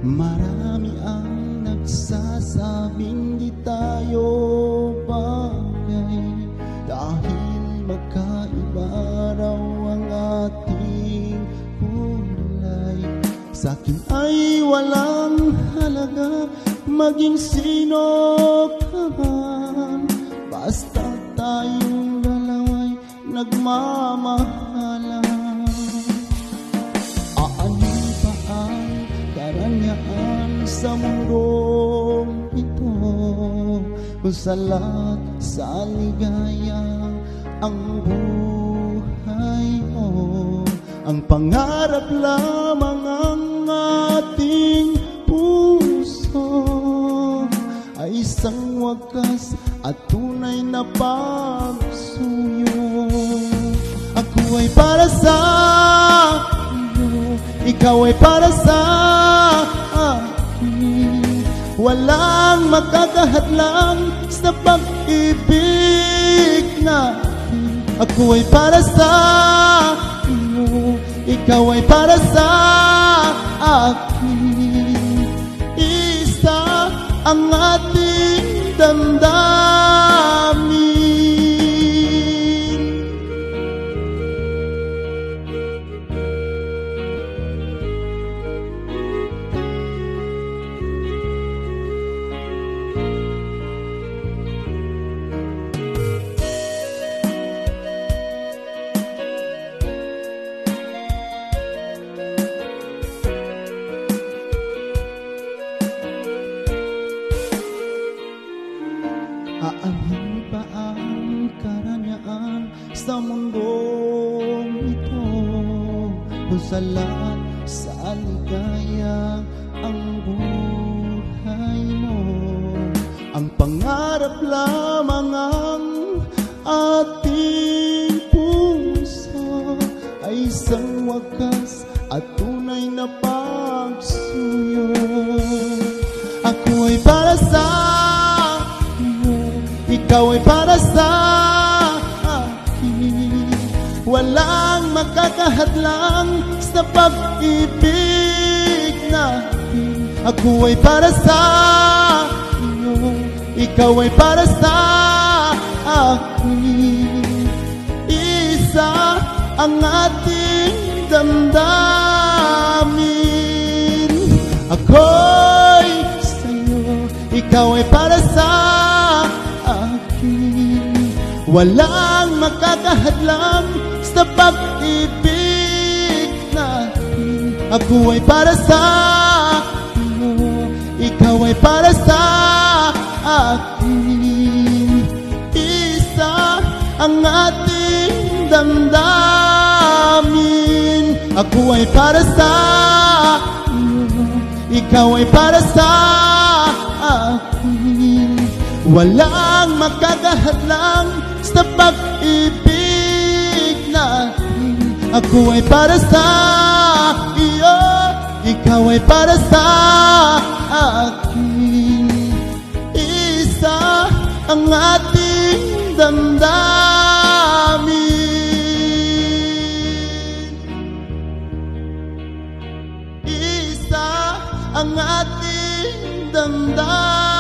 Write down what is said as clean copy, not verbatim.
Marami ang nagsasabing di tayo bagay dahil magkaiba raw ang ating kulay. Sa'kin ay walang halaga maging sino ka man, basta tayong dalawa'y nagmamahalan. Sa mundong ito, kung sa lahat sa ligaya ang buhay mo, ang pangarap lamang ang ating puso ay isang wakas at tunay na pagsuyo. Ako ay para sa iyo, ikaw ay para sa walang makakahadlang sa pag-ibig natin. Ako ay para sa iyo, ikaw ay para sa akin. Isa ang ating damdamin. Aanhin pa ang karangyaan sa mundong ito, kung sa lahat sa ligaya ang buhay mo, ang pangarap lamang ang ating puso ay isang wakas at tunay na pagsuyo. Ako ay para sa ikaw ay para sa akin, walang makakahadlang sa pag-ibig natin. Ako ay para sa iyo, ikaw ay para sa akin. Isa ang ating damdamin. Ako'y sa'yo, ikaw ay para sa walang makakahadlang sa pag-ibig natin. Ako ay para sa iyo, ikaw ay para sa akin. Isa ang ating damdamin. Ako ay para sa iyo, ikaw ay para sa akin. Walang makakahadlang sa pag-ibig natin. Ako ay para sa iyo, ikaw ay para sa akin. Isa ang ating damdamin. Isa ang ating damdamin.